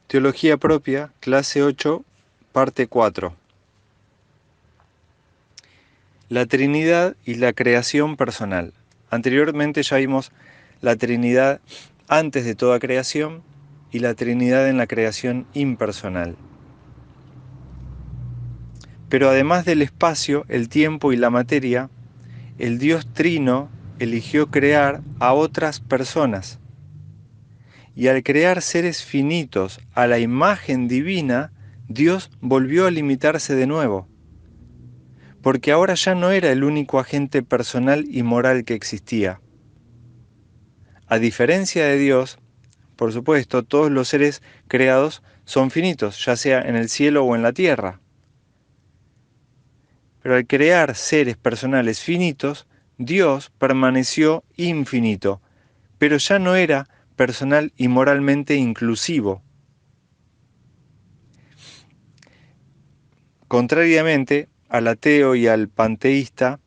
Teología propia, clase 8, parte 4. La Trinidad y la creación personal. Anteriormente ya vimos la Trinidad antes de toda creación y la Trinidad en la creación impersonal. Pero además del espacio, el tiempo y la materia, el Dios Trino eligió crear a otras personas. Y al crear seres finitos a la imagen divina, Dios volvió a limitarse de nuevo, porque ahora ya no era el único agente personal y moral que existía. A diferencia de Dios, por supuesto, todos los seres creados son finitos, ya sea en el cielo o en la tierra. Pero al crear seres personales finitos, Dios permaneció infinito, pero ya no era personal y moralmente inclusivo. Contrariamente al ateo y al panteísta,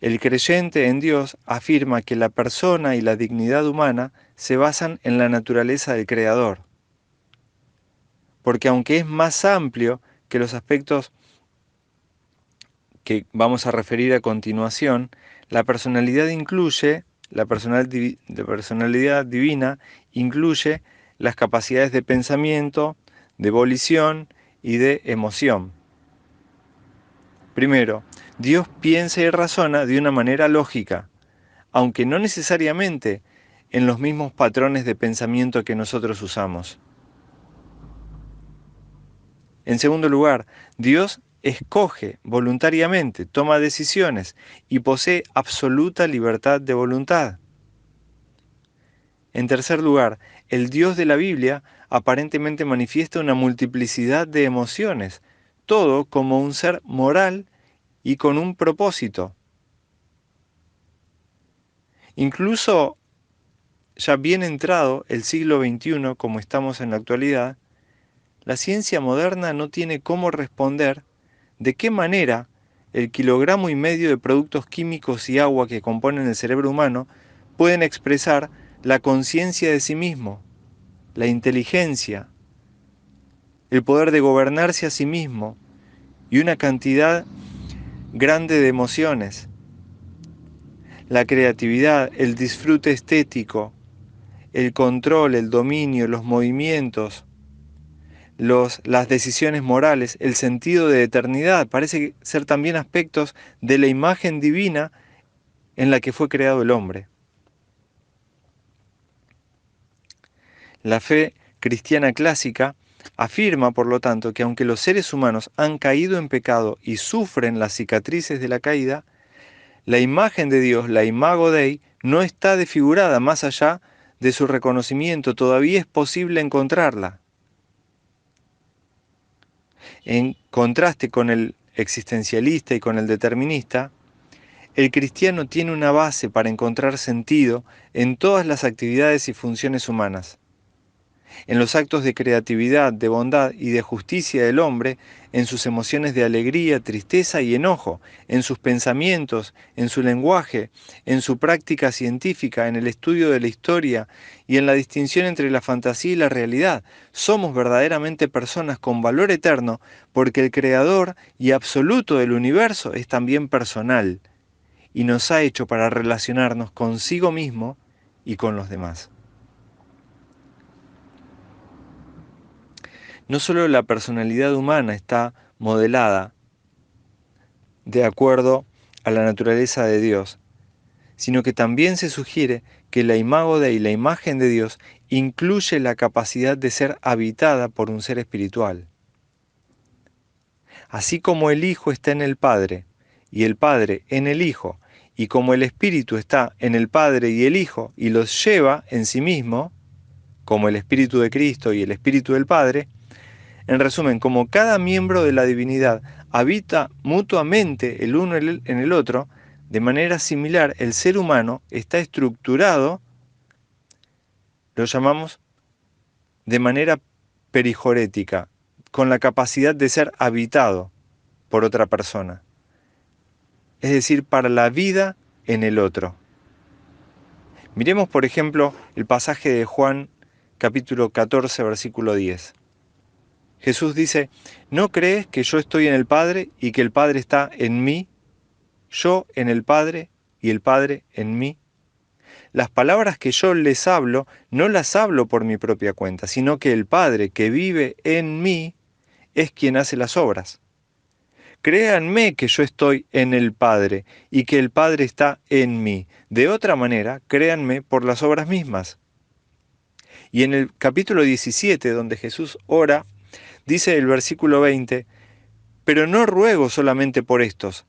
el creyente en Dios afirma que la persona y la dignidad humana se basan en la naturaleza del Creador, porque aunque es más amplio que los aspectos que vamos a referir a continuación, la personalidad divina incluye las capacidades de pensamiento, de volición y de emoción. Primero, Dios piensa y razona de una manera lógica, aunque no necesariamente en los mismos patrones de pensamiento que nosotros usamos. En segundo lugar, Dios escoge voluntariamente, toma decisiones y posee absoluta libertad de voluntad. En tercer lugar, el Dios de la Biblia aparentemente manifiesta una multiplicidad de emociones, todo como un ser moral y con un propósito. Incluso ya bien entrado el siglo XXI, como estamos en la actualidad, la ciencia moderna no tiene cómo responder de qué manera el 1,5 kilogramo de productos químicos y agua que componen el cerebro humano pueden expresar la conciencia de sí mismo, la inteligencia, el poder de gobernarse a sí mismo y una cantidad grande de emociones, la creatividad, el disfrute estético, el control, el dominio, los movimientos, las decisiones morales, el sentido de eternidad, parece ser también aspectos de la imagen divina en la que fue creado el hombre. La fe cristiana clásica afirma, por lo tanto, que aunque los seres humanos han caído en pecado y sufren las cicatrices de la caída, la imagen de Dios, la imago Dei, no está desfigurada. Más allá de su reconocimiento, todavía es posible encontrarla. En contraste con el existencialista y con el determinista, el cristiano tiene una base para encontrar sentido en todas las actividades y funciones humanas, en los actos de creatividad, de bondad y de justicia del hombre, en sus emociones de alegría, tristeza y enojo, en sus pensamientos, en su lenguaje, en su práctica científica, en el estudio de la historia y en la distinción entre la fantasía y la realidad. Somos verdaderamente personas con valor eterno porque el creador y absoluto del universo es también personal y nos ha hecho para relacionarnos consigo mismo y con los demás. No solo la personalidad humana está modelada de acuerdo a la naturaleza de Dios, sino que también se sugiere que la imago Dei, la imagen de Dios, incluye la capacidad de ser habitada por un ser espiritual. Así como el Hijo está en el Padre y el Padre en el Hijo, y como el Espíritu está en el Padre y el Hijo y los lleva en sí mismo, como el Espíritu de Cristo y el Espíritu del Padre, en resumen, como cada miembro de la divinidad habita mutuamente el uno en el otro, de manera similar el ser humano está estructurado, lo llamamos de manera perijorética, con la capacidad de ser habitado por otra persona, es decir, para la vida en el otro. Miremos, por ejemplo, el pasaje de Juan capítulo 14, versículo 10. Jesús dice, ¿no crees que yo estoy en el Padre y que el Padre está en mí? Yo en el Padre y el Padre en mí. Las palabras que yo les hablo, no las hablo por mi propia cuenta, sino que el Padre que vive en mí es quien hace las obras. Créanme que yo estoy en el Padre y que el Padre está en mí. De otra manera, créanme por las obras mismas. Y en el capítulo 17, donde Jesús ora, dice el versículo 20, pero no ruego solamente por estos,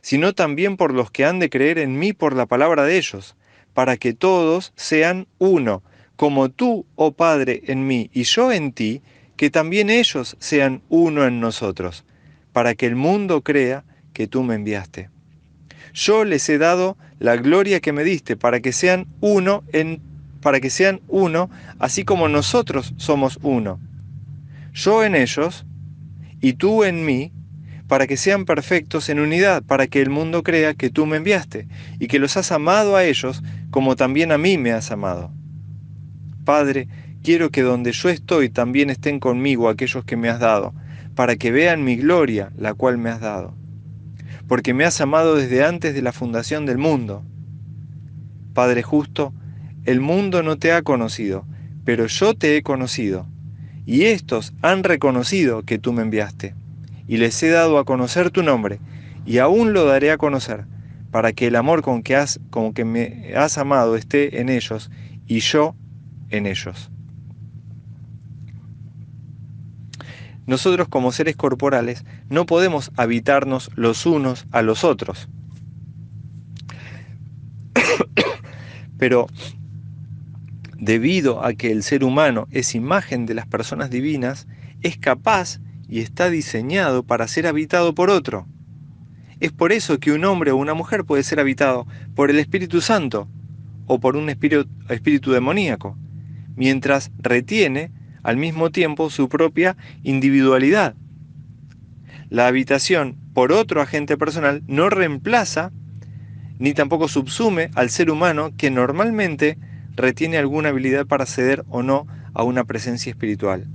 sino también por los que han de creer en mí por la palabra de ellos, para que todos sean uno, como tú, oh Padre, en mí y yo en ti, que también ellos sean uno en nosotros, para que el mundo crea que tú me enviaste. Yo les he dado la gloria que me diste, para que sean uno así como nosotros somos uno. Yo en ellos y tú en mí, para que sean perfectos en unidad, para que el mundo crea que tú me enviaste, y que los has amado a ellos como también a mí me has amado. Padre, quiero que donde yo estoy también estén conmigo aquellos que me has dado, para que vean mi gloria, la cual me has dado. Porque me has amado desde antes de la fundación del mundo. Padre justo, el mundo no te ha conocido, pero yo te he conocido, y estos han reconocido que tú me enviaste. Y les he dado a conocer tu nombre, y aún lo daré a conocer, para que el amor con que me has amado esté en ellos, y yo en ellos. Nosotros como seres corporales no podemos habitarnos los unos a los otros, pero debido a que el ser humano es imagen de las personas divinas, es capaz y está diseñado para ser habitado por otro. Es por eso que un hombre o una mujer puede ser habitado por el Espíritu Santo o por un espíritu demoníaco, mientras retiene al mismo tiempo su propia individualidad. La habitación por otro agente personal no reemplaza ni tampoco subsume al ser humano, que normalmente retiene alguna habilidad para acceder o no a una presencia espiritual.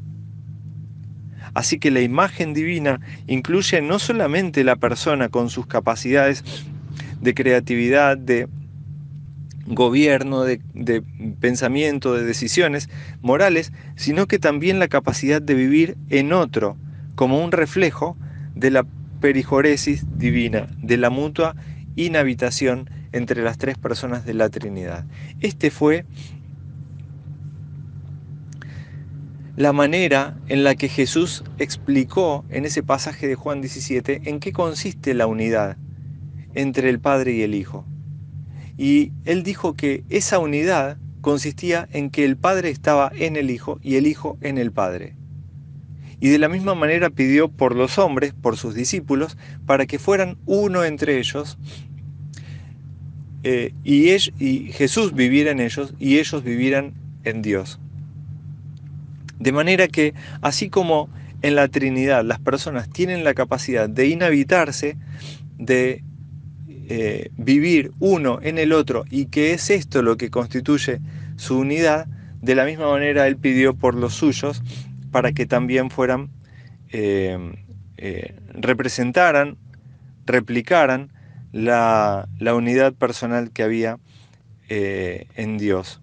Así que la imagen divina incluye no solamente la persona con sus capacidades de creatividad, de gobierno, de pensamiento, de decisiones morales, sino que también la capacidad de vivir en otro, como un reflejo de la perijoresis divina, de la mutua inhabitación entre las tres personas de la Trinidad. Este fue la manera en la que Jesús explicó en ese pasaje de Juan 17 en qué consiste la unidad entre el Padre y el Hijo. Y él dijo que esa unidad consistía en que el Padre estaba en el Hijo y el Hijo en el Padre. Y de la misma manera pidió por los hombres, por sus discípulos, para que fueran uno entre ellos, y Jesús viviera en ellos y ellos vivieran en Dios. De manera que, así como en la Trinidad las personas tienen la capacidad de inhabitarse, de vivir uno en el otro, y que es esto lo que constituye su unidad, de la misma manera él pidió por los suyos para que también fueran, representaran, replicaran la unidad personal que había en Dios.